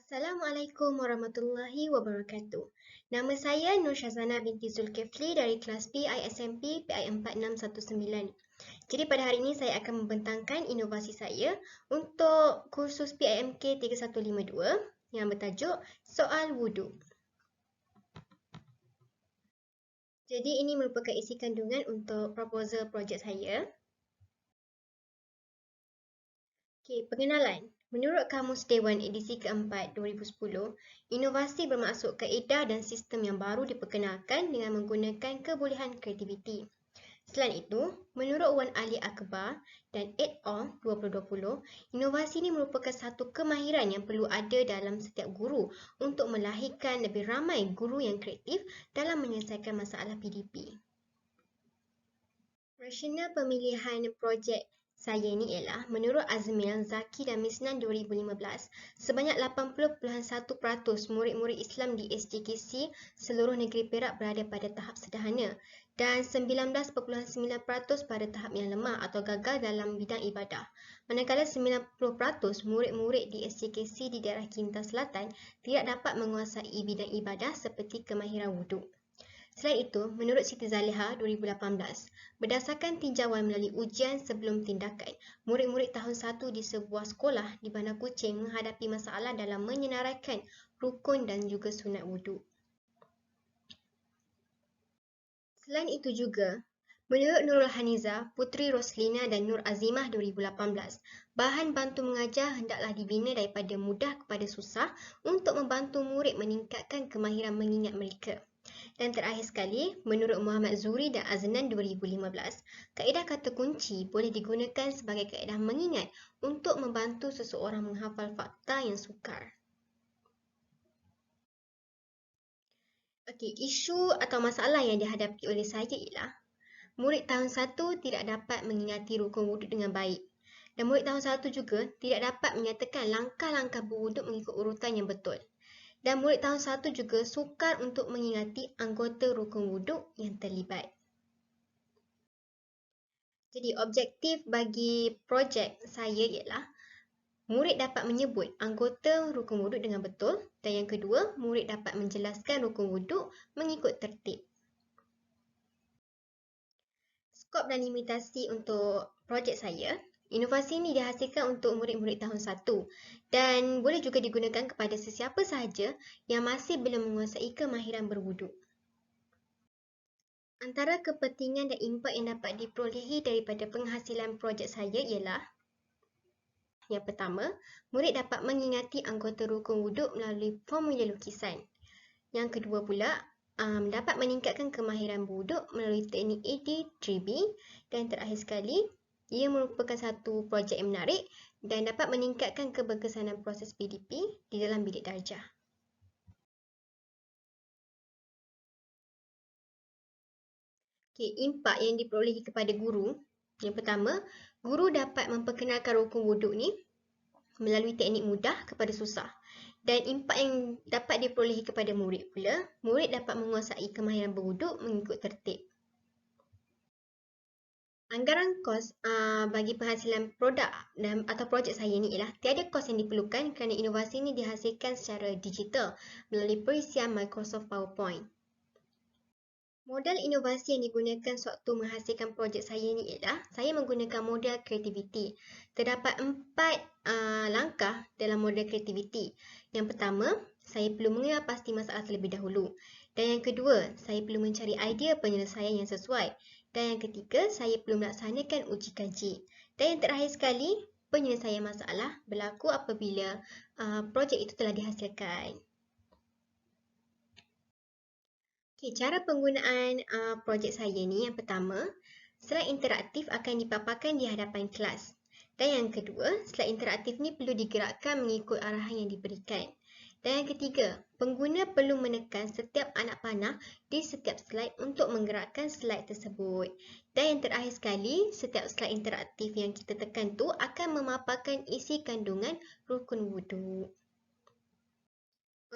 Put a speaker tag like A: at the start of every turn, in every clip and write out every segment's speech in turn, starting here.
A: Assalamualaikum warahmatullahi wabarakatuh. Nama saya Nur Syazana binti Zulkifli dari kelas PISMP PI 4619. Jadi pada hari ini saya akan membentangkan inovasi saya untuk kursus PIMK 3152 yang bertajuk Soal Wudu. Jadi ini merupakan isi kandungan untuk proposal projek saya. Pengenalan. Menurut Kamus Dewan edisi keempat 2010, inovasi bermaksud kaedah dan sistem yang baru diperkenalkan dengan menggunakan kebolehan kreativiti. Selain itu, menurut Wan Ali Akbar dan et al. 2020, inovasi ini merupakan satu kemahiran yang perlu ada dalam setiap guru untuk melahirkan lebih ramai guru yang kreatif dalam menyelesaikan masalah PDP. Rasional pemilihan projek saya ini ialah menurut Azmil, Zaki dan Misnan 2015, sebanyak 80.1% murid-murid Islam di SJKC seluruh negeri Perak berada pada tahap sederhana dan 19.9% pada tahap yang lemah atau gagal dalam bidang ibadah. Manakala 90% murid-murid di SJKC di daerah Kelantan Selatan tidak dapat menguasai bidang ibadah seperti kemahiran wuduk. Selain itu, menurut Siti Zaliha 2018, berdasarkan tinjauan melalui ujian sebelum tindakan, murid-murid tahun 1 di sebuah sekolah di Bandar Kuching menghadapi masalah dalam menyenaraikan rukun dan juga sunat wuduk. Selain itu juga, menurut Nurul Haniza, Putri Roslina dan Nur Azimah 2018, bahan bantu mengajar hendaklah dibina daripada mudah kepada susah untuk membantu murid meningkatkan kemahiran mengingat mereka. Dan terakhir sekali, menurut Muhammad Zuri dan Aznan 2015, kaedah kata kunci boleh digunakan sebagai kaedah mengingat untuk membantu seseorang menghafal fakta yang sukar. Isu atau masalah yang dihadapi oleh saya ialah murid tahun 1 tidak dapat mengingati rukun wuduk dengan baik. Dan murid tahun 1 juga tidak dapat menyatakan langkah-langkah berwuduk mengikut urutan yang betul. Dan murid tahun 1 juga sukar untuk mengingati anggota rukun wuduk yang terlibat. Jadi objektif bagi projek saya ialah murid dapat menyebut anggota rukun wuduk dengan betul dan yang kedua, murid dapat menjelaskan rukun wuduk mengikut tertib. Skop dan limitasi untuk projek saya. Inovasi ini dihasilkan untuk murid-murid tahun 1 dan boleh juga digunakan kepada sesiapa sahaja yang masih belum menguasai kemahiran berwuduk. Antara kepentingan dan impak yang dapat diperolehi daripada penghasilan projek saya ialah yang pertama, murid dapat mengingati anggota rukun wuduk melalui formula lukisan. Yang kedua pula, dapat meningkatkan kemahiran berwuduk melalui teknik AD3B dan terakhir sekali, ia merupakan satu projek yang menarik dan dapat meningkatkan keberkesanan proses PDP di dalam bilik darjah. Impak yang diperolehi kepada guru. Yang pertama, guru dapat memperkenalkan rukun wuduk ni melalui teknik mudah kepada susah. Dan impak yang dapat diperolehi kepada murid pula, murid dapat menguasai kemahiran berwuduk mengikut tertib. Anggaran kos bagi penghasilan produk atau projek saya ni ialah tiada kos yang diperlukan kerana inovasi ini dihasilkan secara digital melalui perisian Microsoft PowerPoint. Model inovasi yang digunakan sewaktu menghasilkan projek saya ni ialah saya menggunakan model kreativiti. Terdapat 4 langkah dalam model kreativiti. Yang pertama, saya perlu mengenal pasti masalah terlebih dahulu. Dan yang kedua, saya perlu mencari idea penyelesaian yang sesuai. Dan yang ketiga, saya perlu melaksanakan uji kaji. Dan yang terakhir sekali, penyelesaian masalah berlaku apabila projek itu telah dihasilkan. Cara penggunaan projek saya ni yang pertama, slide interaktif akan dipaparkan di hadapan kelas. Dan yang kedua, slide interaktif ni perlu digerakkan mengikut arahan yang diberikan. Dan yang ketiga, pengguna perlu menekan setiap anak panah di setiap slide untuk menggerakkan slide tersebut. Dan yang terakhir sekali, setiap slide interaktif yang kita tekan tu akan memaparkan isi kandungan rukun wuduk.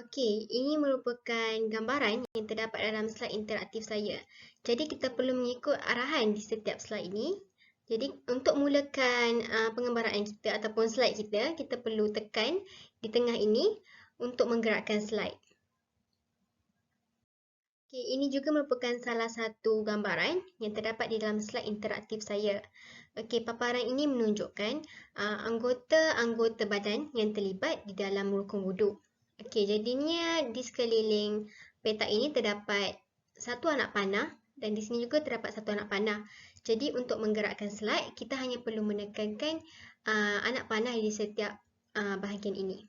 A: Ini merupakan gambaran yang terdapat dalam slide interaktif saya. Jadi kita perlu mengikut arahan di setiap slide ini. Jadi untuk mulakan pengembaraan kita ataupun slide kita, kita perlu tekan di tengah ini untuk menggerakkan slide. Okay, ini juga merupakan salah satu gambaran yang terdapat di dalam slide interaktif saya. Okay, paparan ini menunjukkan anggota-anggota badan yang terlibat di dalam rukun wuduk. Okay, jadinya di sekeliling peta ini terdapat satu anak panah dan di sini juga terdapat satu anak panah. Jadi untuk menggerakkan slide, kita hanya perlu menekankan anak panah di setiap bahagian ini.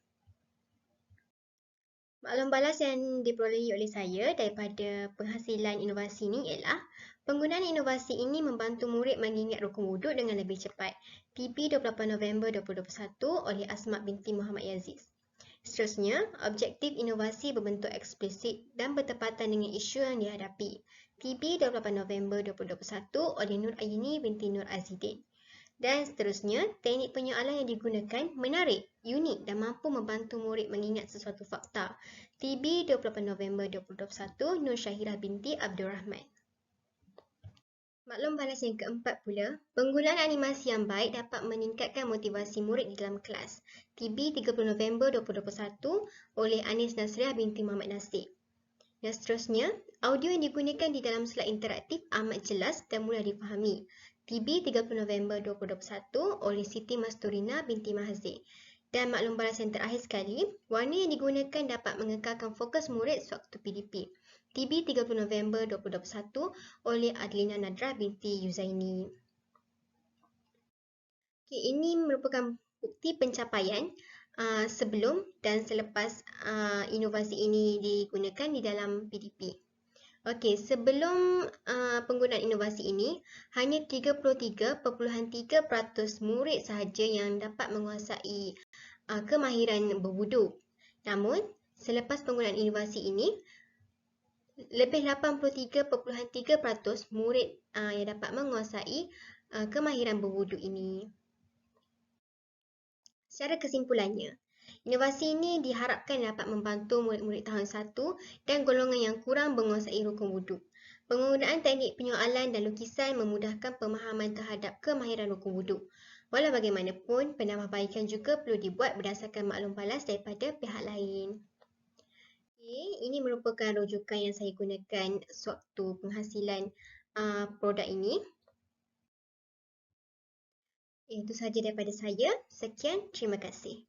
A: Maklum balas yang diperolehi oleh saya daripada penghasilan inovasi ini ialah penggunaan inovasi ini membantu murid mengingat rukun wuduk dengan lebih cepat. PB 28 November 2021 oleh Asma binti Muhammad Yaziz. Seterusnya, objektif inovasi berbentuk eksplisit dan bertepatan dengan isu yang dihadapi. PB 28 November 2021 oleh Nur Ayini binti Nur Azidin. Dan seterusnya, teknik penyoalan yang digunakan menarik, unik dan mampu membantu murid mengingat sesuatu fakta. TB 28 November 2021, Nur Syahirah binti Abdul Rahman. Maklum balas yang keempat pula, penggunaan animasi yang baik dapat meningkatkan motivasi murid di dalam kelas. TB 30 November 2021 oleh Anis Nasriah binti Muhammad Nasir. Dan seterusnya, audio yang digunakan di dalam slide interaktif amat jelas dan mudah difahami. TB 30 November 2021 oleh Siti Masturina binti Mahzir. Dan maklum balas yang terakhir sekali, warna yang digunakan dapat mengekalkan fokus murid sewaktu PDP. TB 30 November 2021 oleh Adlina Nadrah binti Yuzaini. Okay, ini merupakan bukti pencapaian sebelum dan selepas inovasi ini digunakan di dalam PDP. Okey, sebelum penggunaan inovasi ini, hanya 33.3% murid sahaja yang dapat menguasai kemahiran berwuduk. Namun, selepas penggunaan inovasi ini, lebih 83.3% murid yang dapat menguasai kemahiran berwuduk ini. Secara kesimpulannya, inovasi ini diharapkan dapat membantu murid-murid tahun 1 dan golongan yang kurang menguasai rukun wuduk. Penggunaan teknik penyoalan dan lukisan memudahkan pemahaman terhadap kemahiran rukun wuduk. Walau bagaimanapun, penambahbaikan juga perlu dibuat berdasarkan maklum balas daripada pihak lain. Okay, ini merupakan rujukan yang saya gunakan sewaktu penghasilan produk ini. Itu sahaja daripada saya. Sekian, terima kasih.